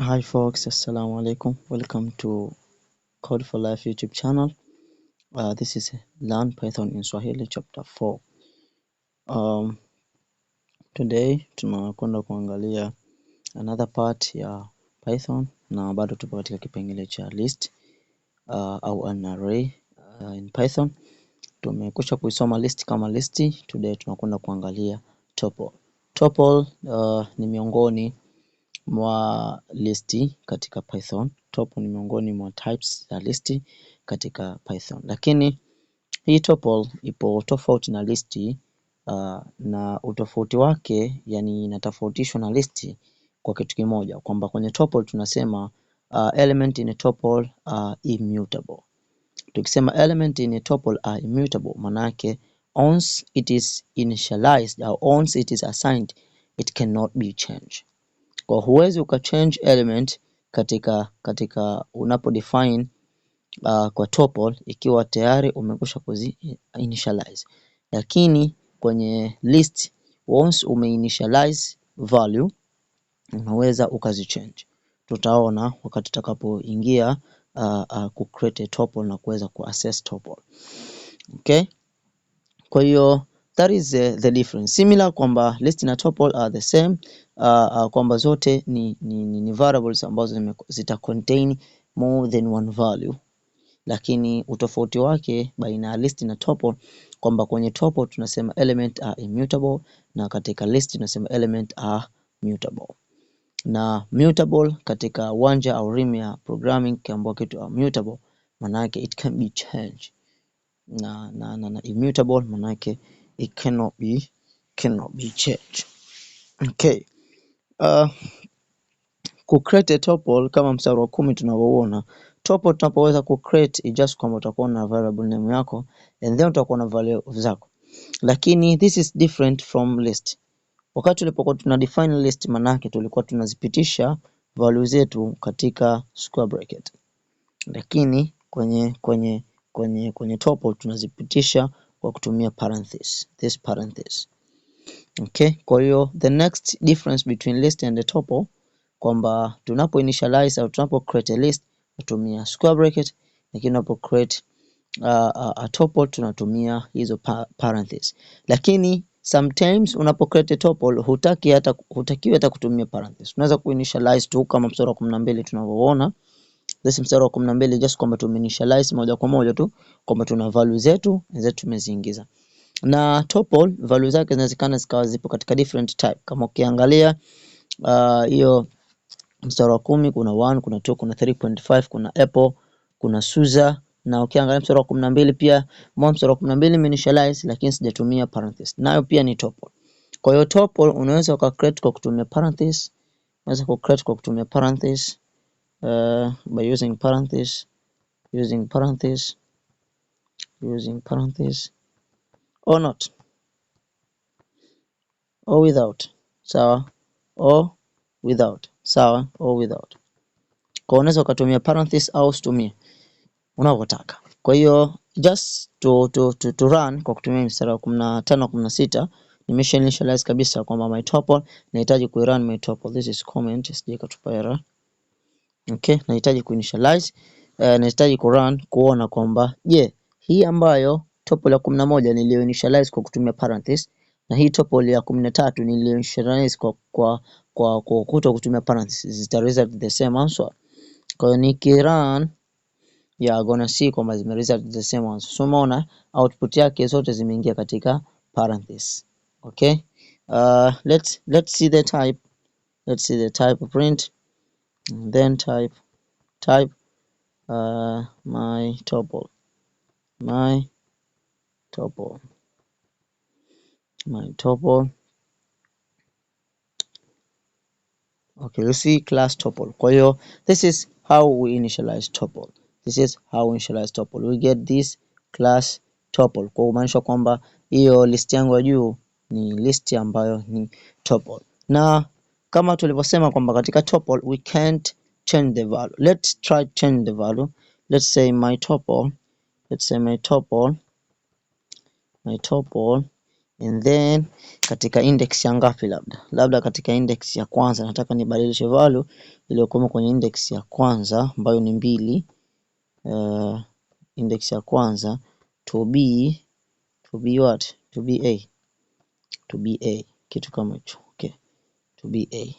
Hi folks, assalamu alaikum. Welcome to Code for Life YouTube channel. This is Learn Python in Swahili chapter 4. Today tunakwenda kuangalia another part ya Python na bado tupo katika kipengele cha list au an array in Python. Tumekwisha kuisoma list kama listi. Today tunakwenda kuangalia tuple. Tuple ni miongoni mwa listi katika Python. Tuple ni miongoni mwa types za listi katika Python, lakini hii tuple ipo tofauti na listi na utofauti wake, yani inatofautishwa na listi kwa kitu kimoja, kwamba kwenye tuple tunasema element in a tuple are immutable. Tukisema element in a tuple are immutable, manake once it is initialized or once it is assigned, it cannot be changed. Kwa huwezi ukachange element katika unapo define kwa tuple ikiwa tayari umekwisha kuzi initialize, lakini kwenye list once umeinitialize value unaweza ukazichange. Tutaona wakati tutakapoingia ku create a tuple na kuweza kuaccess tuple. Okay, kwa hiyo that is the difference. Similar kwamba list na tuple are the same, kwamba zote ni variables ambazo zita contain more than one value, lakini utofauti wake baina ya list na tuple kwamba kwenye tuple tunasema element are immutable na katika list tunasema element are mutable. Na mutable katika uwanja au realm ya programming, kiambiwa kitu mutable maana yake it can be changed, na immutable maana yake it cannot be changed. Okay, ku create a tuple kama mstari wa 10 tunavyoona. Tuple tunapoweza ku create is just kwamba utakuwa na variable name yako and then utakuwa na value zako, lakini this is different from list. Wakati tulipokuwa tuna define list, manake tulikuwa tunazipitisha value zetu katika square bracket, lakini kwenye tuple tunazipitisha kwa kutumia parenthesis, this parenthesis. Okay, kwa hiyo the next difference between list and the tuple kwamba tunapo initialize au tunapo create a list tunatumia square bracket, lakini tunapo create a tuple tunatumia hizo parenthesis. Lakini sometimes unapo create a tuple hutakiwi hata kutumia parenthesis. Unaweza kuinitialize tu kama mstari wa 12 tunavyoona. This mstari wa 12 just kwamba tumeinitialize moja kwa moja tu kwamba tuna value zetu tumeziingiza. Na tuple value zake zinawezekana zikawa zipo katika different type. Kama ukiangalia hiyo mstari wa 10 kuna 1, kuna 2, kuna 3.5, kuna apple, kuna Suza. Na ukiangalia mstari wa 12 pia mstari wa 12 nimeinitialize lakini sijatumia parenthesis, nayo pia ni tuple. Kwa hiyo tuple unaweza ukacreate kwa kutumia parenthesis, unaweza kucreate kwa kutumia parenthesis by using parenthesis or not, or without, sawa, or without, sawa, or without. Kwa unaweza ukatumia parenthesis au usitumie unavyotaka. Kwa hiyo just to run kwa kutumia mstari wa 15 16 nimesha initialize kabisa kwamba my tuple nahitaji kuirun my tuple. This is comment, sije katupa error. Okay, nahitaji kuinitialize, nahitaji kurun kuona kwamba hii ambayo tuple ya 11 nilioinitialize kwa kutumia parenthesis na hii tuple ya 13 nilioinitialize kwa kutumia parenthesis zita result the same answer. Kwa hiyo nikirun gonna see kwamba zime result the same answer. So umeona output yake zote zimeingia katika parenthesis. Okay, let's see the type. Let's see the type of print, and then type my tuple. Okay, let's see class tuple. Kwa hiyo this is how we initialize tuple. We get this class tuple. Kwa kumaanisha kwamba hiyo list yangu ya juu ni list ambayo ni tuple. Na kama tulivyosema kwamba katika tuple we can't change the value. Let's try change the value. Let's say my tuple and then katika index ya ngapi, labda katika index ya kwanza nataka nibadilishe value iliyokuwa kwenye index ya kwanza ambayo ni 2. Index ya kwanza to be what, to be a kitu kama hicho. Okay, to be a,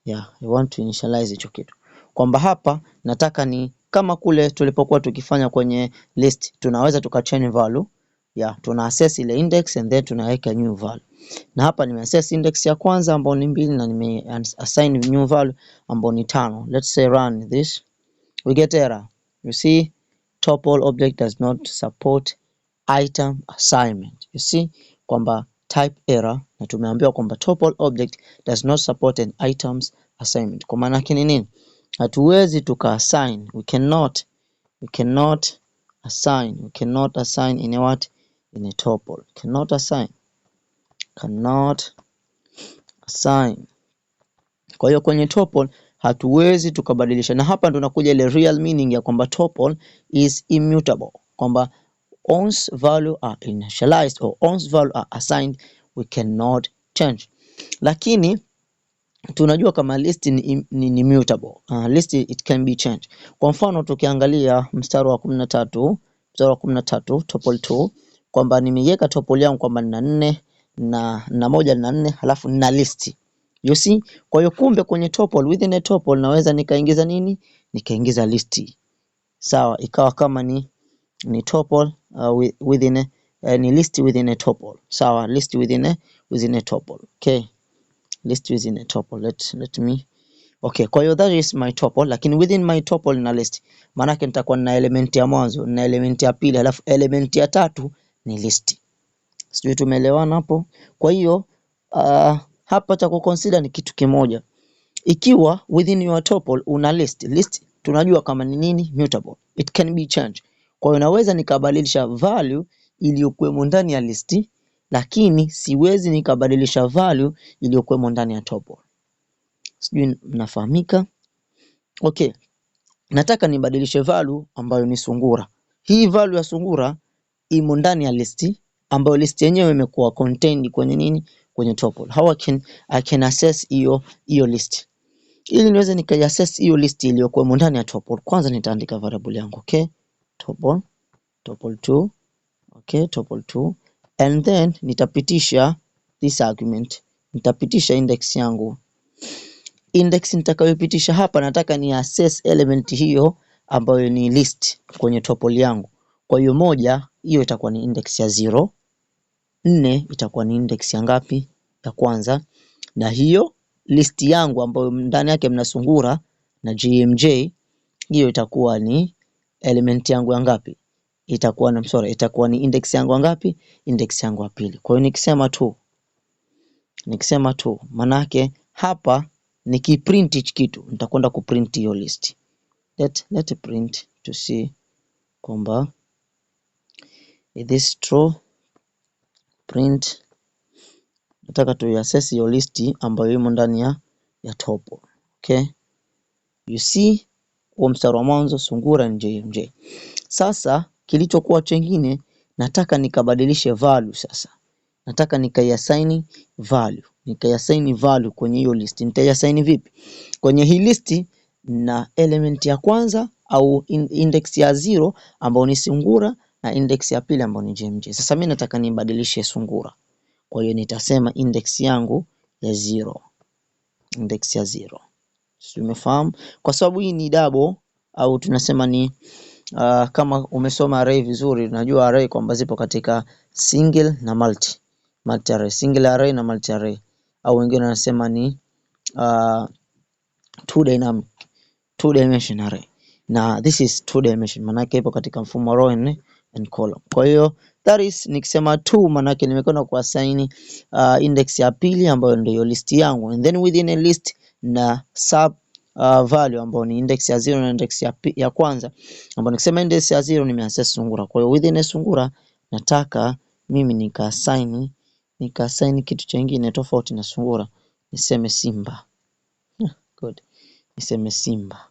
yeah, I want to initialize hicho kitu, kwamba hapa nataka ni kama kule tulipokuwa tukifanya kwenye list, tunaweza tukachange value, yeah, tuna access ile index and then tunaweka new value. Na hapa nime access index ya kwanza ambayo ni 2 na nime assign new value ambayo ni 5. Let's say run this, we get error. You see, tuple object does not support item assignment. You see kwamba type error, na tumeambiwa kwamba tuple object does not support an items assignment. Kwa maana yake ni nini? Hatuwezi tuka assign, we cannot assign in a what, in a tuple, cannot assign. Kwa hiyo kwenye tuple hatuwezi tukabadilisha, na hapa ndo nakuja ile real meaning ya kwamba tuple is immutable, kwamba once value are initialized or once value are assigned we cannot change. Lakini tunajua kama list ni mutable. List it can be changed. Kwa mfano tukiangalia mstari wa 13, tuple 2, kwamba nimeiweka tuple yangu kwamba nina 4 na moja na 4 halafu nina list. You see? Kwa hiyo kumbe kwenye tuple, within a tuple naweza nikaingiza nini? Nikaingiza list. Sawa, ikawa kama ni tuple within ni list within a tuple. Sawa, list within a tuple. Okay. List within a tuple. Let me. Okay, kwa hiyo that is my tuple, lakini within my tuple na list. Maana yake nitakuwa na element ya mwanzo, na element ya pili, alafu element ya tatu ni list. Sijui tumeelewana hapo? Kwa hiyo hapa cha kuconsider ni kitu kimoja. Ikiwa within your tuple una list tunajua kama ni nini? Mutable. It can be changed. Kwa hiyo naweza nikabadilisha value iliyokuwemo ndani ya list, lakini siwezi nikabadilisha value iliyokuwemo ndani ya tuple. Sijui mnafahamika? Okay. Nataka nibadilishe value ambayo ni sungura. Hii value ya sungura imo ndani ya list, ambayo list yenyewe imekuwa contained kwenye nini? Kwenye tuple. How I can access hiyo list? Ili niweze nikaiaccess hiyo list iliyokuwa ndani ya tuple, kwanza nitaandika variable yangu, okay? Tuple 2, okay, tuple 2, and then nitapitisha this argument, nitapitisha index yangu. Index nitakayopitisha hapa nataka ni access element hiyo ambayo ni list kwenye tuple yangu. Kwa hiyo moja, hiyo itakuwa ni index ya 0. 4 itakuwa ni index ya ngapi? Ya kwanza. Na hiyo list yangu ambayo ndani yake mna sungura na gmj, hiyo itakuwa ni element yangu ya ngapi? Itakuwa ni index yangu ya ngapi? Index yangu ya pili. Kwa hiyo nikisema tu manake hapa nikiprint hichi kitu nitakwenda kuprint hiyo list. Let print to see kwamba is this true. Print, nataka tu access hiyo list ambayo imo ndani ya tuple. Okay, you see huo mstari wa mwanzo sungura ni jmj. Sasa kilichokuwa chengine nataka nikabadilishe value. Sasa nataka nikaiassign value kwenye hiyo list. Nitaiassign vipi? Kwenye hii list na element ya kwanza au index ya 0 ambayo ni sungura na index ya pili ambayo ni gmj. Sasa mimi nataka nibadilishe sungura. Kwa hiyo nitasema index yangu ya 0. Index ya 0. Umefahamu? Kwa sababu hii ni double, au tunasema ni kama umesoma array vizuri, unajua array kwamba zipo katika single na multi array, single array na multi array, au wengine wanasema ni two dimension array, na this is two dimension, maana yake ipo katika mfumo row and column. Kwa hiyo that is, nikisema 2 maana yake nimekwenda kuassign index ya pili ambayo ndio list yangu, and then within a list na sub value ambayo ni index ya 0 na index ya kwanza, ambapo nikisema index ya 0 nimeaccess sungura. Kwa hiyo within a sungura nataka mimi nikaassign kitu kingine tofauti na sungura, niseme simba. Good. Niseme simba.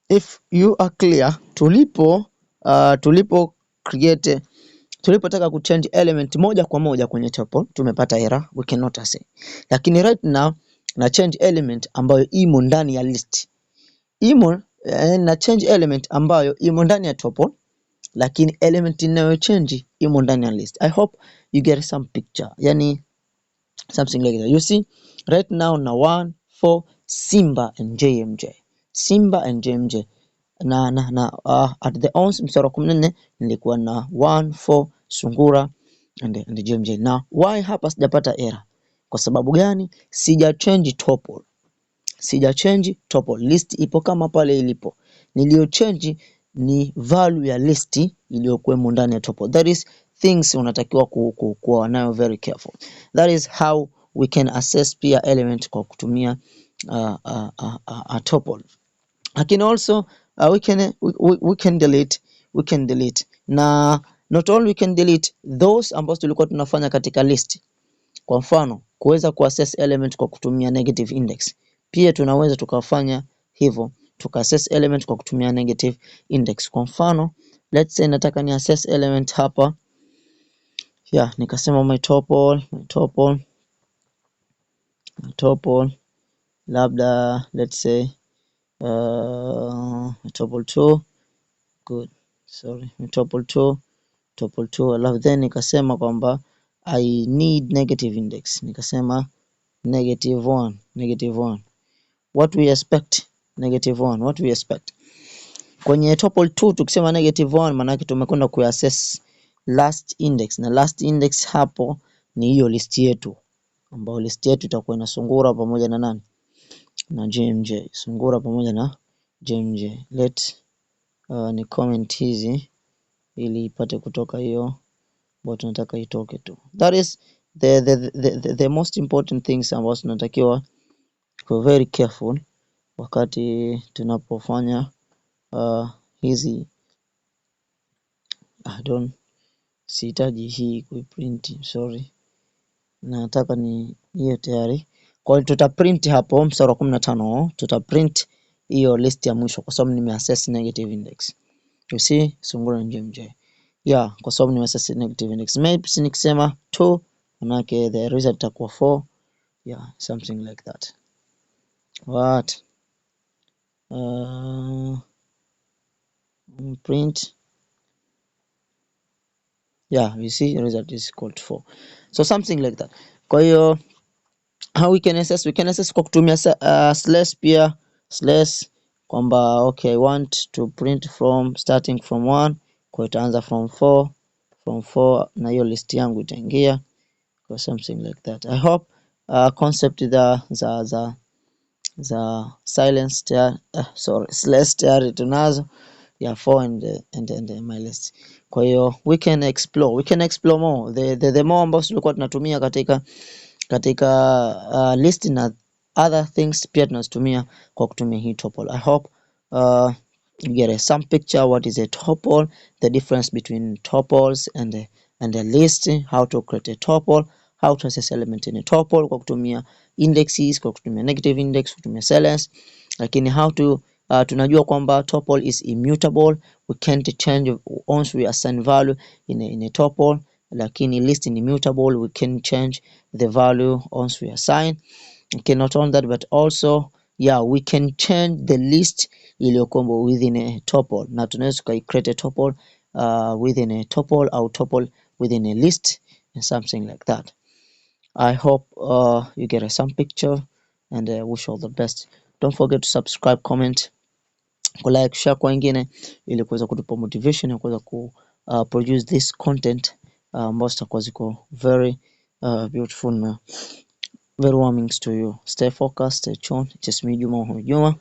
If you are clear, tulipo create tulipotaka kuchange element moja kwa moja kwenye tuple tumepata error, we cannot assign. Lakini right now na change element ambayo imo ndani ya list. Na change element ambayo imo ndani ya tuple, lakini element inayo change imo ndani ya list. I hope you get some picture. Yani something like that. You see right now na 1 4 Simba and JMJ. Simba and JMJ. At the ons mstari wa 14 nilikuwa na 1 4 Sungura and JMJ. Now why hapa sijapata error? Kwa sababu gani? Sija change tuple. List ipo kama pale ilipo. Nilio change ni value ya list iliyokuwemo ndani ya tuple. That is things unatakiwa kuwa nayo very careful. That is how we can access pia element kwa kutumia a tuple. Lakini also we can delete. Na not only we can delete those ambazo tulikuwa tunafanya katika list. Kwa mfano, kuweza kuaccess element kwa kutumia negative index. Pia tunaweza tukafanya hivyo, tukaccess element kwa kutumia negative index. Kwa mfano, let's say nataka ni access element hapa. Nikasema my tuple, labda let's say tuple 2. Good. Sorry, tuple 2. Alafu then nikasema kwamba I need negative index. Nikasema -1. What we expect? -1. What we expect? Kwenye tuple 2 tukisema -1 maana yake tumekwenda kuaccess last index, na last index hapo ni hiyo list yetu, ambayo list yetu itakuwa na Sungura pamoja na nani? Na JMJ. Sungura pamoja na JMJ. Ni comment hizi ili ipate kutoka hiyo ambayo tunataka itoke tu. That is the most important things ambazo tunatakiwa kuwa very careful wakati tunapofanya hizi. Sihitaji hii kuiprint, sorry. Nataka ni hiyo tayari. Kwa hiyo tutaprint hapo mstari wa 15, tutaprint hiyo list ya mwisho kwa sababu nimeaccess negative index. You see Sungura and JMJ. Kwa sababu nimeaccess negative index. Maybe nikisema 2 manake the result itakuwa 4. Something like that. What? Print. You see result is equal to 4. So something like that. Kwa hiyo how we can access kwa kutumia slash pia slash kwamba okay, I want to print from starting from 1, kwa itaanza from 4 na hiyo list yangu itaingia kwa something like that. I hope concept za silence slash tayari tunazo 4 and my list. Kwa hiyo we can explore more the more ambayo tulikuwa tunatumia katika list na other things pia tunazitumia kwa kutumia hii tuple. I hope you get some picture what is a tuple, the difference between tuples and a list, how to create a tuple, how to access element in a tuple kwa kutumia indexes, kwa kutumia negative index, kutumia silence. Lakini how to tunajua kwamba tuple is immutable, we can't change once we assign value in a tuple. Lakini list ni immutable, we can change the value once we assign. Okay, not only that but also we can change the list iliyokuwa within a tuple, na tunaweza create a tuple within a tuple au tuple within a list and something like that. I hope you get some picture and wish all the best. Don't forget to subscribe, comment, like, share kwa wengine ili kuweza kutupa motivation ya kuweza produce this content ambazo zitakuwa ziko very beautiful na very warming to you. Stay focused, stay tuned. Just me Juma.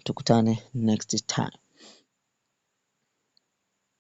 Tukutane next time.